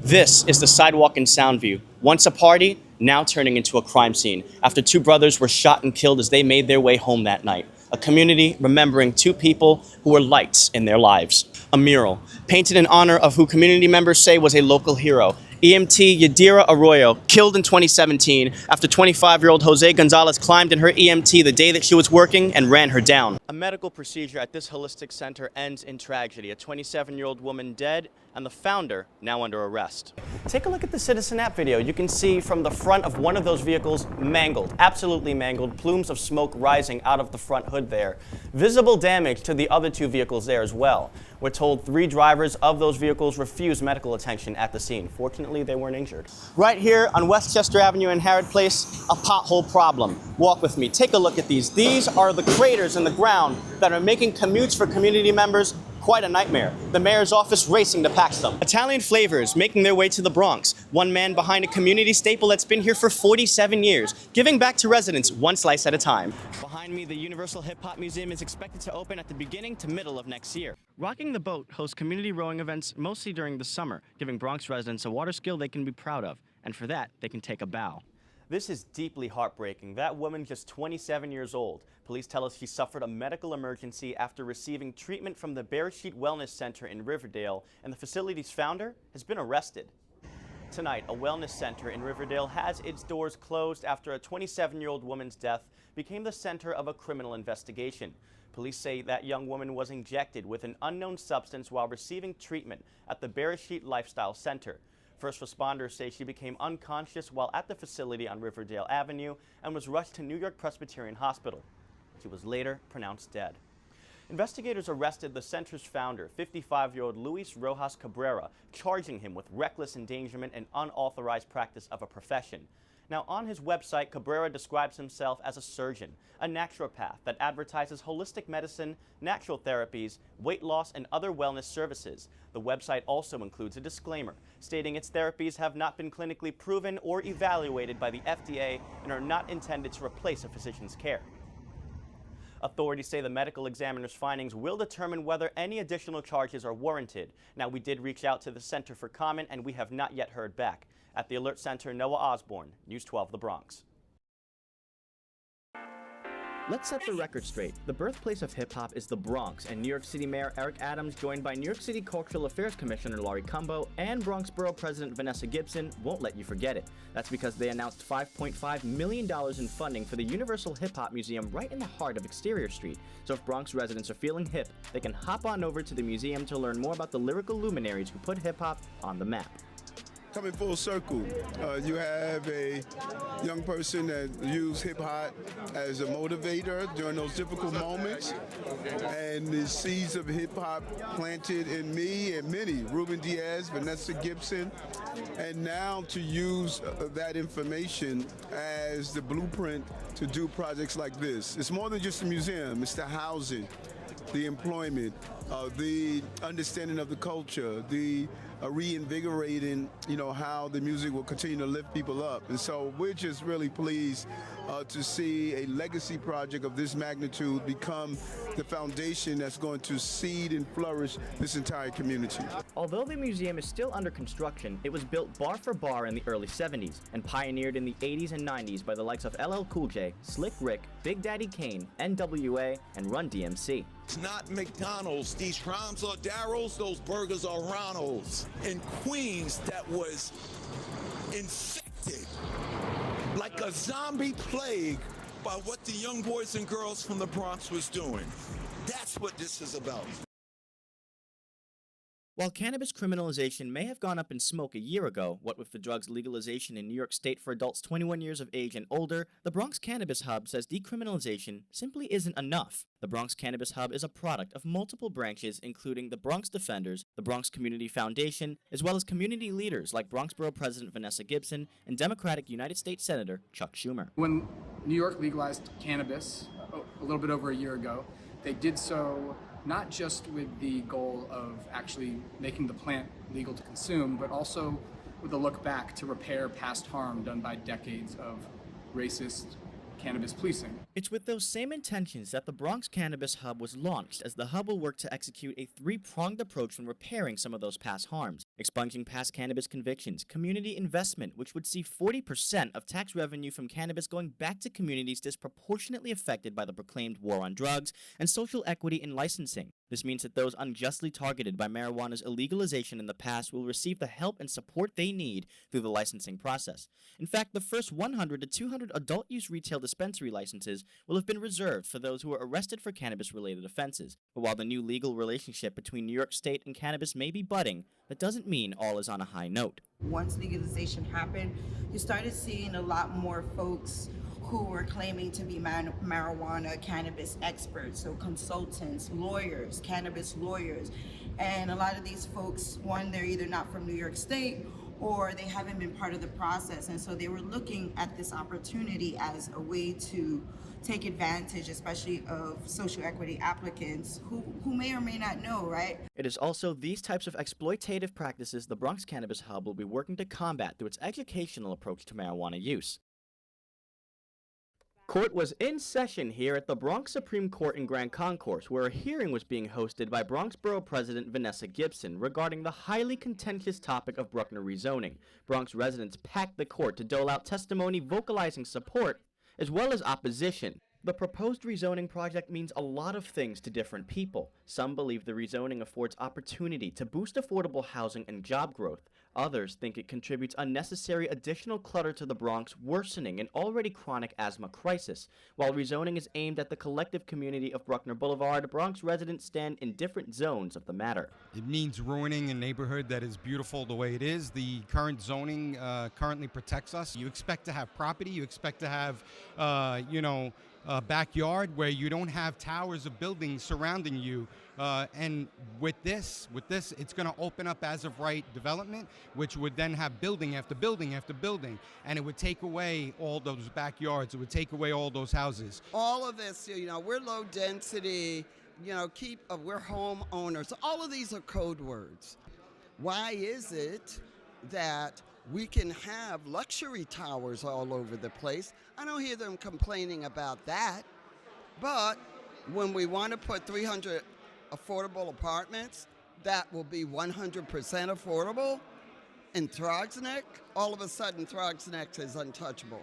This is the sidewalk in Soundview. Once a party, now turning into a crime scene after two brothers were shot and killed as they made their way home that night. A community remembering two people who were lights in their lives. A mural, painted in honor of who community members say was a local hero. EMT Yadira Arroyo, killed in 2017 after 25-year-old Jose Gonzalez climbed in her EMT the day that she was working and ran her down. A medical procedure at this holistic center ends in tragedy. A 27-year-old woman dead and the founder now under arrest. Take a look at the Citizen app video. You can see from the front of one of those vehicles mangled, absolutely mangled, plumes of smoke rising out of the front hood there. Visible damage to the other two vehicles there as well. We're told 3 drivers of those vehicles refused medical attention at the scene. Fortunately, they weren't injured. Right here on Westchester Avenue and Harrod Place, a pothole problem. Walk with me, take a look at these. These are the craters in the ground that are making commutes for community members quite a nightmare. The mayor's office racing to patch them. Italian flavors making their way to the Bronx. One man behind a community staple that's been here for 47 years, giving back to residents one slice at a time. Behind me, the Universal Hip Hop Museum is expected to open at the beginning to middle of next year. Rocking the Boat hosts community rowing events mostly during the summer, giving Bronx residents a water skill they can be proud of. And for that, they can take a bow. This is deeply heartbreaking. That woman, just 27 years old. Police tell us she suffered a medical emergency after receiving treatment from the Beresheet Wellness Center in Riverdale, and the facility's founder has been arrested. Tonight, a wellness center in Riverdale has its doors closed after a 27-year-old woman's death became the center of a criminal investigation. Police say that young woman was injected with an unknown substance while receiving treatment at the Beresheet Lifestyle Center. First responders say she became unconscious while at the facility on Riverdale Avenue and was rushed to New York Presbyterian Hospital. She was later pronounced dead. Investigators arrested the center's founder, 55-year-old Luis Rojas Cabrera, charging him with reckless endangerment and unauthorized practice of a profession. Now, on his website, Cabrera describes himself as a surgeon, a naturopath that advertises holistic medicine, natural therapies, weight loss, and other wellness services. The website also includes a disclaimer stating its therapies have not been clinically proven or evaluated by the FDA and are not intended to replace a physician's care. Authorities say the medical examiner's findings will determine whether any additional charges are warranted. Now, we did reach out to the center for comment, and we have not yet heard back. At the Alert Center, Noah Osborne, News 12 The Bronx. Let's set the record straight. The birthplace of hip-hop is the Bronx, and New York City Mayor Eric Adams, joined by New York City Cultural Affairs Commissioner Laurie Cumbo and Bronx Borough President Vanessa Gibson won't let you forget it. That's because they announced $5.5 million in funding for the Universal Hip Hop Museum right in the heart of Exterior Street. So if Bronx residents are feeling hip, they can hop on over to the museum to learn more about the lyrical luminaries who put hip-hop on the map. Coming full circle, you have a young person that used hip-hop as a motivator during those difficult moments, and the seeds of hip-hop planted in me and many, Ruben Diaz, Vanessa Gibson, and now to use that information as the blueprint to do projects like this. It's more than just a museum, it's the housing, the employment, the understanding of the culture, the reinvigorating, how the music will continue to lift people up. And so we're just really pleased to see a legacy project of this magnitude become the foundation that's going to seed and flourish this entire community. Although the museum is still under construction, it was built bar for bar in the early 70s and pioneered in the 80s and 90s by the likes of LL Cool J, Slick Rick, Big Daddy Kane, NWA, and Run DMC. It's not McDonald's. These shrines are Darryl's, those burgers are Ronald's. In Queens, that was infected like a zombie plague by what the young boys and girls from the Bronx was doing. That's what this is about. While cannabis criminalization may have gone up in smoke a year ago, what with the drug's legalization in New York State for adults 21 years of age and older, the Bronx Cannabis Hub says decriminalization simply isn't enough. The Bronx Cannabis Hub is a product of multiple branches, including the Bronx Defenders, the Bronx Community Foundation, as well as community leaders like Bronx Borough President Vanessa Gibson and Democratic United States Senator Chuck Schumer. When New York legalized cannabis a little bit over a year ago, they did so not just with the goal of actually making the plant legal to consume, but also with a look back to repair past harm done by decades of racist, cannabis policing. It's with those same intentions that the Bronx Cannabis Hub was launched, as the hub will work to execute a three-pronged approach when repairing some of those past harms: expunging past cannabis convictions, community investment, which would see 40% of tax revenue from cannabis going back to communities disproportionately affected by the proclaimed war on drugs, and social equity in licensing. This means that those unjustly targeted by marijuana's illegalization in the past will receive the help and support they need through the licensing process. In fact, the first 100 to 200 adult-use retail dispensary licenses will have been reserved for those who are arrested for cannabis-related offenses. But while the new legal relationship between New York State and cannabis may be budding, that doesn't mean all is on a high note. Once legalization happened, you started seeing a lot more folks who were claiming to be marijuana cannabis experts, so consultants, lawyers, cannabis lawyers. And a lot of these folks, one, they're either not from New York State or they haven't been part of the process. And so they were looking at this opportunity as a way to take advantage, especially of social equity applicants who may or may not know, right? It is also these types of exploitative practices the Bronx Cannabis Hub will be working to combat through its educational approach to marijuana use. Court was in session here at the Bronx Supreme Court in Grand Concourse, where a hearing was being hosted by Bronx Borough President Vanessa Gibson regarding the highly contentious topic of Bruckner rezoning. Bronx residents packed the court to dole out testimony vocalizing support as well as opposition. The proposed rezoning project means a lot of things to different people. Some believe the rezoning affords opportunity to boost affordable housing and job growth. Others think it contributes unnecessary additional clutter to the Bronx, worsening an already chronic asthma crisis. While rezoning is aimed at the collective community of Bruckner Boulevard, Bronx residents stand in different zones of the matter. It means ruining a neighborhood that is beautiful the way it is. The current zoning currently protects us. You expect to have property, you expect to have, a backyard where you don't have towers of buildings surrounding you. And with this, it's going to open up as of right development, which would then have building after building after building. And it would take away all those backyards. It would take away all those houses. All of this, we're low density, we're homeowners. All of these are code words. Why is it that we can have luxury towers all over the place? I don't hear them complaining about that. But when we want to put 300 affordable apartments that will be 100% affordable in Throgs Neck, all of a sudden Throgs Neck is untouchable.